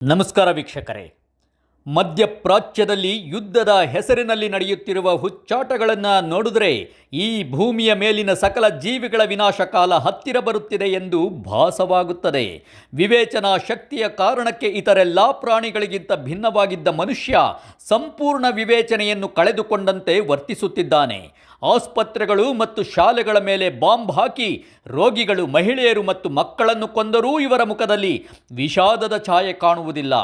ನಮಸ್ಕಾರ ವೀಕ್ಷಕರೇ. ಮಧ್ಯಪ್ರಾಚ್ಯದಲ್ಲಿ ಯುದ್ಧದ ಹೆಸರಿನಲ್ಲಿ ನಡೆಯುತ್ತಿರುವ ಹುಚ್ಚಾಟಗಳನ್ನು ನೋಡಿದರೆ ಈ ಭೂಮಿಯ ಮೇಲಿನ ಸಕಲ ಜೀವಿಗಳ ವಿನಾಶ ಕಾಲ ಹತ್ತಿರ ಬರುತ್ತಿದೆ ಎಂದು ಭಾಸವಾಗುತ್ತದೆ. ವಿವೇಚನಾ ಶಕ್ತಿಯ ಕಾರಣಕ್ಕೆ ಇತರೆಲ್ಲ ಪ್ರಾಣಿಗಳಿಗಿಂತ ಭಿನ್ನವಾಗಿದ್ದ ಮನುಷ್ಯ ಸಂಪೂರ್ಣ ವಿವೇಚನೆಯನ್ನು ಕಳೆದುಕೊಂಡಂತೆ ವರ್ತಿಸುತ್ತಿದ್ದಾನೆ. ಆಸ್ಪತ್ರೆಗಳು ಮತ್ತು ಶಾಲೆಗಳ ಮೇಲೆ ಬಾಂಬ್ ಹಾಕಿ ರೋಗಿಗಳು, ಮಹಿಳೆಯರು ಮತ್ತು ಮಕ್ಕಳನ್ನು ಕೊಂದರೂ ಇವರ ಮುಖದಲ್ಲಿ ವಿಷಾದದ ಛಾಯೆ ಕಾಣುವುದಿಲ್ಲ.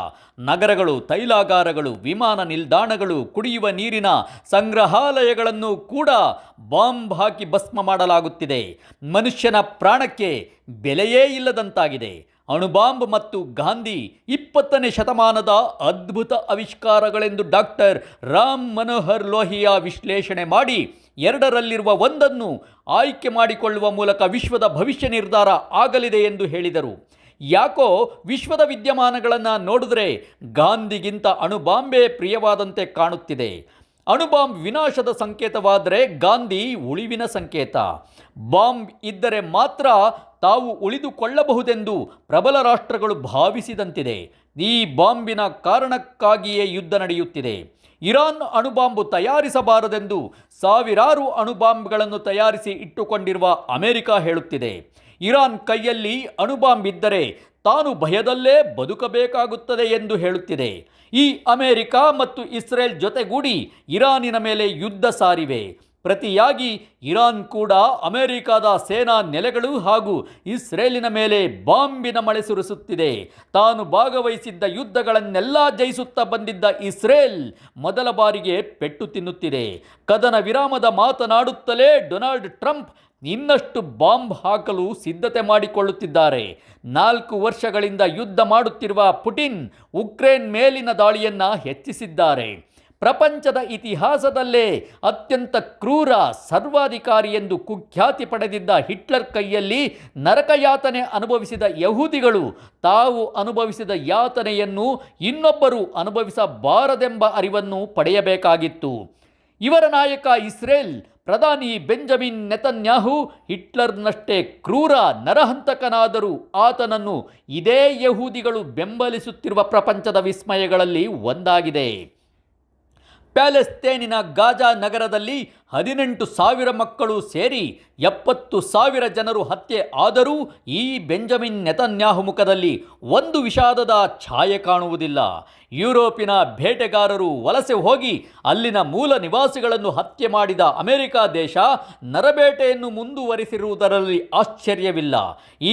ನಗರಗಳು, ತೈಲಾಗಾರಗಳು, ವಿಮಾನ ನಿಲ್ದಾಣಗಳು, ಕುಡಿಯುವ ನೀರಿನ ಸಂಗ್ರಹಾಲಯಗಳನ್ನು ಕೂಡ ಬಾಂಬ್ ಹಾಕಿ ಭಸ್ಮ ಮಾಡಲಾಗುತ್ತಿದೆ. ಮನುಷ್ಯನ ಪ್ರಾಣಕ್ಕೆ ಬೆಲೆಯೇ ಇಲ್ಲದಂತಾಗಿದೆ. ಅಣುಬಾಂಬ್ ಮತ್ತು ಗಾಂಧಿ 20ನೇ ಶತಮಾನದ ಅದ್ಭುತ ಆವಿಷ್ಕಾರಗಳೆಂದು ಡಾಕ್ಟರ್ ರಾಮ್ ಮನೋಹರ್ ಲೋಹಿಯಾ ವಿಶ್ಲೇಷಣೆ ಮಾಡಿ ಎರಡರಲ್ಲಿರುವ ಒಂದನ್ನು ಆಯ್ಕೆ ಮಾಡಿಕೊಳ್ಳುವ ಮೂಲಕ ವಿಶ್ವದ ಭವಿಷ್ಯ ನಿರ್ಧಾರ ಆಗಲಿದೆ ಎಂದು ಹೇಳಿದರು. ಯಾಕೋ ವಿಶ್ವದ ವಿದ್ಯಮಾನಗಳನ್ನು ನೋಡಿದ್ರೆ ಗಾಂಧಿಗಿಂತ ಅಣುಬಾಂಬೆ ಪ್ರಿಯವಾದಂತೆ ಕಾಣುತ್ತಿದೆ. ಅಣುಬಾಂಬ್ ವಿನಾಶದ ಸಂಕೇತವಾದರೆ ಗಾಂಧಿ ಉಳಿವಿನ ಸಂಕೇತ. ಬಾಂಬ್ ಇದ್ದರೆ ಮಾತ್ರ ತಾವು ಉಳಿದುಕೊಳ್ಳಬಹುದೆಂದು ಪ್ರಬಲ ರಾಷ್ಟ್ರಗಳು ಭಾವಿಸಿದಂತಿದೆ. ಈ ಬಾಂಬಿನ ಕಾರಣಕ್ಕಾಗಿಯೇ ಯುದ್ಧ ನಡೆಯುತ್ತಿದೆ. ಇರಾನ್ ಅಣುಬಾಂಬ್ ತಯಾರಿಸಬಾರದೆಂದು ಸಾವಿರಾರು ಅಣುಬಾಂಬ್ಗಳನ್ನು ತಯಾರಿಸಿ ಇಟ್ಟುಕೊಂಡಿರುವ ಅಮೆರಿಕ ಹೇಳುತ್ತಿದೆ. ಇರಾನ್ ಕೈಯಲ್ಲಿ ಅಣುಬಾಂಬ್ ಇದ್ದರೆ ತಾನು ಭಯದಲ್ಲೇ ಬದುಕಬೇಕಾಗುತ್ತದೆ ಎಂದು ಹೇಳುತ್ತಿದೆ. ಈ ಅಮೆರಿಕ ಮತ್ತು ಇಸ್ರೇಲ್ ಜೊತೆಗೂಡಿ ಇರಾನಿನ ಮೇಲೆ ಯುದ್ಧ ಸಾರಿವೆ. ಪ್ರತಿಯಾಗಿ ಇರಾನ್ ಕೂಡ ಅಮೆರಿಕದ ಸೇನಾ ನೆಲೆಗಳು ಹಾಗೂ ಇಸ್ರೇಲಿನ ಮೇಲೆ ಬಾಂಬಿನ ಮಳೆ ಸುರಿಸುತ್ತಿದೆ. ತಾನು ಭಾಗವಹಿಸಿದ್ದ ಯುದ್ಧಗಳನ್ನೆಲ್ಲ ಜಯಿಸುತ್ತಾ ಬಂದಿದ್ದ ಇಸ್ರೇಲ್ ಮೊದಲ ಬಾರಿಗೆ ಪೆಟ್ಟು ತಿನ್ನುತ್ತಿದೆ. ಕದನ ವಿರಾಮದ ಮಾತನಾಡುತ್ತಲೇ ಡೊನಾಲ್ಡ್ ಟ್ರಂಪ್ ಇನ್ನಷ್ಟು ಬಾಂಬ್ ಹಾಕಲು ಸಿದ್ಧತೆ ಮಾಡಿಕೊಳ್ಳುತ್ತಿದ್ದಾರೆ. 4 ವರ್ಷಗಳಿಂದ ಯುದ್ಧ ಮಾಡುತ್ತಿರುವ ಪುಟಿನ್ ಉಕ್ರೇನ್ ಮೇಲಿನ ದಾಳಿಯನ್ನು ಹೆಚ್ಚಿಸಿದ್ದಾರೆ. ಪ್ರಪಂಚದ ಇತಿಹಾಸದಲ್ಲೇ ಅತ್ಯಂತ ಕ್ರೂರ ಸರ್ವಾಧಿಕಾರಿ ಎಂದು ಕುಖ್ಯಾತಿ ಪಡೆದಿದ್ದ ಹಿಟ್ಲರ್ ಕೈಯಲ್ಲಿ ನರಕಯಾತನೆ ಅನುಭವಿಸಿದ ಯಹೂದಿಗಳು ತಾವು ಅನುಭವಿಸಿದ ಯಾತನೆಯನ್ನು ಇನ್ನೊಬ್ಬರು ಅನುಭವಿಸಬಾರದೆಂಬ ಅರಿವನ್ನು ಪಡೆಯಬೇಕಾಗಿತ್ತು. ಇವರ ನಾಯಕ ಇಸ್ರೇಲ್ ಪ್ರಧಾನಿ ಬೆಂಜಮಿನ್ ನೆತನ್ಯಾಹು ಹಿಟ್ಲರ್ನಷ್ಟೇ ಕ್ರೂರ ನರಹಂತಕನಾದರೂ ಆತನನ್ನು ಇದೇ ಯಹೂದಿಗಳು ಬೆಂಬಲಿಸುತ್ತಿರುವ ಪ್ರಪಂಚದ ವಿಸ್ಮಯಗಳಲ್ಲಿ ಒಂದಾಗಿದೆ. ಪ್ಯಾಲೆಸ್ತೇನಿನ ಗಾಜಾ ನಗರದಲ್ಲಿ 18,000 ಮಕ್ಕಳು ಸೇರಿ 70,000 ಜನರು ಹತ್ಯೆ ಆದರೂ ಈ ಬೆಂಜಮಿನ್ ನೆತನ್ಯಾಹು ಮುಖದಲ್ಲಿ ಒಂದು ವಿಷಾದದ ಛಾಯೆ ಕಾಣುವುದಿಲ್ಲ. ಯುರೋಪಿನ ಬೇಟೆಗಾರರು ವಲಸೆ ಹೋಗಿ ಅಲ್ಲಿನ ಮೂಲ ನಿವಾಸಿಗಳನ್ನು ಹತ್ಯೆ ಮಾಡಿದ ಅಮೆರಿಕ ದೇಶ ನರಬೇಟೆಯನ್ನು ಮುಂದುವರಿಸಿರುವುದರಲ್ಲಿ ಆಶ್ಚರ್ಯವಿಲ್ಲ.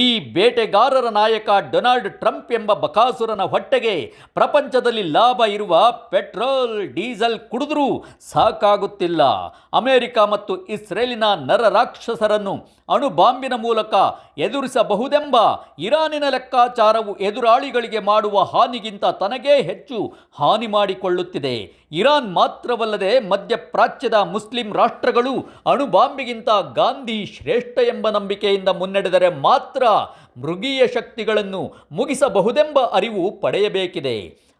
ಈ ಬೇಟೆಗಾರರ ನಾಯಕ ಡೊನಾಲ್ಡ್ ಟ್ರಂಪ್ ಎಂಬ ಬಕಾಸುರನ ಹೊಟ್ಟೆಗೆ ಪ್ರಪಂಚದಲ್ಲಿ ಲಾಭ ಇರುವ ಪೆಟ್ರೋಲ್, ಡೀಸೆಲ್ ಕುಡಿದ್ರೂ ಸಾಕಾಗುತ್ತಿಲ್ಲ. ಅಮೆರಿಕ ಮತ್ತು ಇಸ್ರೇಲಿನ ನರರಾಕ್ಷಸರನ್ನು ಅಣುಬಾಂಬಿನ ಮೂಲಕ ಎದುರಿಸಬಹುದೆಂಬ ಇರಾನಿನ ಲೆಕ್ಕಾಚಾರವು ಎದುರಾಳಿಗಳಿಗೆ ಮಾಡುವ ಹಾನಿಗಿಂತ ತನಗೇ ಹೆಚ್ಚು ಹಾನಿ ಮಾಡಿಕೊಳ್ಳುತ್ತಿದೆ. ಇರಾನ್ ಮಾತ್ರವಲ್ಲದೆ ಮಧ್ಯಪ್ರಾಚ್ಯದ ಮುಸ್ಲಿಂ ರಾಷ್ಟ್ರಗಳು ಅಣುಬಾಂಬಿಗಿಂತ ಗಾಂಧಿ ಶ್ರೇಷ್ಠ ಎಂಬ ನಂಬಿಕೆಯಿಂದ ಮುನ್ನಡೆದರೆ ಮಾತ್ರ ಮೃಗೀಯ ಶಕ್ತಿಗಳನ್ನು ಮುಗಿಸಬಹುದೆಂಬ ಅರಿವು ಪಡೆಯಬೇಕಿದೆ.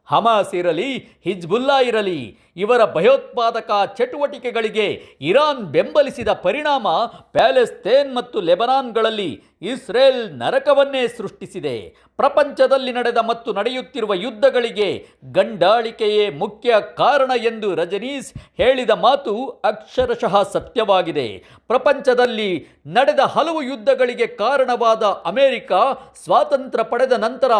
ಹಮಾಸ್ ಇರಲಿ, ಹಿಜ್ಬುಲ್ಲಾ ಇರಲಿ, ಇವರ ಭಯೋತ್ಪಾದಕ ಚಟುವಟಿಕೆಗಳಿಗೆ ಇರಾನ್ ಬೆಂಬಲಿಸಿದ ಪರಿಣಾಮ ಪ್ಯಾಲೆಸ್ತೇನ್ ಮತ್ತು ಲೆಬನಾನ್ಗಳಲ್ಲಿ ಇಸ್ರೇಲ್ ನರಕವನ್ನೇ ಸೃಷ್ಟಿಸಿದೆ. ಪ್ರಪಂಚದಲ್ಲಿ ನಡೆದ ಮತ್ತು ನಡೆಯುತ್ತಿರುವ ಯುದ್ಧಗಳಿಗೆ ಗಂಡಾಳಿಕೆಯೇ ಮುಖ್ಯ ಕಾರಣ ಎಂದು ರಜನೀಶ್ ಹೇಳಿದ ಮಾತು ಅಕ್ಷರಶಃ ಸತ್ಯವಾಗಿದೆ. ಪ್ರಪಂಚದಲ್ಲಿ ನಡೆದ ಹಲವು ಯುದ್ಧಗಳಿಗೆ ಕಾರಣವಾದ ಅಮೆರಿಕ ಸ್ವಾತಂತ್ರ್ಯ ಪಡೆದ ನಂತರ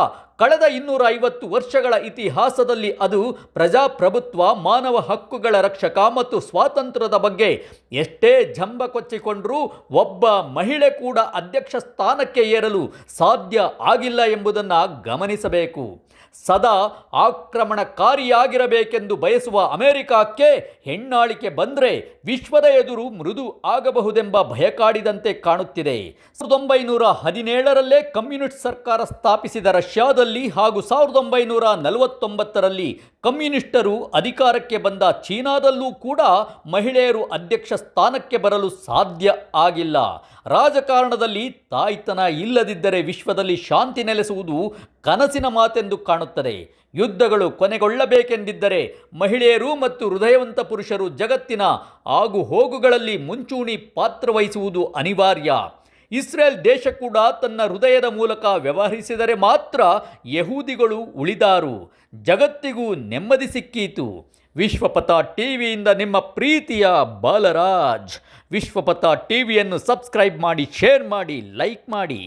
ಕಳೆದ 250 ವರ್ಷಗಳ ಇತಿಹಾಸದಲ್ಲಿ ಅದು ಪ್ರಜಾಪ್ರಭುತ್ವ, ಮಾನವ ಹಕ್ಕುಗಳ ರಕ್ಷಕ ಮತ್ತು ಸ್ವಾತಂತ್ರ್ಯದ ಬಗ್ಗೆ ಎಷ್ಟೇ ಜಂಬ ಕೊಚ್ಚಿಕೊಂಡರೂ ಒಬ್ಬ ಮಹಿಳೆ ಕೂಡ ಅಧ್ಯಕ್ಷ ಸ್ಥಾನಕ್ಕೆ ಏರಲು ಸಾಧ್ಯ ಆಗಿಲ್ಲ ಎಂಬುದನ್ನು ಗಮನಿಸಬೇಕು. ಸದಾ ಆಕ್ರಮಣಕಾರಿಯಾಗಿರಬೇಕೆಂದು ಬಯಸುವ ಅಮೆರಿಕಕ್ಕೆ ಹೆಣ್ಣಾಳಿಕೆ ಬಂದರೆ ವಿಶ್ವದ ಎದುರು ಮೃದು ಆಗಬಹುದೆಂಬ ಭಯ ಕಾಡಿದಂತೆ ಕಾಣುತ್ತಿದೆ. 1917ರಲ್ಲೇ ಕಮ್ಯುನಿಸ್ಟ್ ಸರ್ಕಾರ ಸ್ಥಾಪಿಸಿದ ರಷ್ಯಾದಲ್ಲಿ ಹಾಗೂ 1949ರಲ್ಲಿ ಕಮ್ಯುನಿಸ್ಟರು ಅಧಿಕಾರಕ್ಕೆ ಬಂದ ಚೀನಾದಲ್ಲೂ ಕೂಡ ಮಹಿಳೆಯರು ಅಧ್ಯಕ್ಷ ಸ್ಥಾನಕ್ಕೆ ಬರಲು ಸಾಧ್ಯ ಆಗಿಲ್ಲ. ರಾಜಕಾರಣದಲ್ಲಿ ತಾಯ್ತನ ಇಲ್ಲದಿದ್ದರೆ ವಿಶ್ವದಲ್ಲಿ ಶಾಂತಿ ನೆಲೆಸುವುದು ಕನಸಿನ ಮಾತೆಂದು ಕಾಣುತ್ತದೆ. ಯುದ್ಧಗಳು ಕೊನೆಗೊಳ್ಳಬೇಕೆಂದಿದ್ದರೆ ಮಹಿಳೆಯರು ಮತ್ತು ಹೃದಯವಂತ ಪುರುಷರು ಜಗತ್ತಿನ ಆಗು ಹೋಗುಗಳಲ್ಲಿ ಮುಂಚೂಣಿ ಪಾತ್ರವಹಿಸುವುದು ಅನಿವಾರ್ಯ. ಇಸ್ರೇಲ್ ದೇಶ ಕೂಡ ತನ್ನ ಹೃದಯದ ಮೂಲಕ ವ್ಯವಹರಿಸಿದರೆ ಮಾತ್ರ ಯಹೂದಿಗಳು ಉಳಿದಾರು, ಜಗತ್ತಿಗೂ ನೆಮ್ಮದಿ ಸಿಕ್ಕೀತು. ವಿಶ್ವಪಥ ಟಿವಿಯಿಂದ ನಿಮ್ಮ ಪ್ರೀತಿಯ ಬಾಲರಾಜ್. ವಿಶ್ವಪಥ ಟಿವಿಯನ್ನು ಸಬ್ಸ್ಕ್ರೈಬ್ ಮಾಡಿ, ಶೇರ್ ಮಾಡಿ, ಲೈಕ್ ಮಾಡಿ.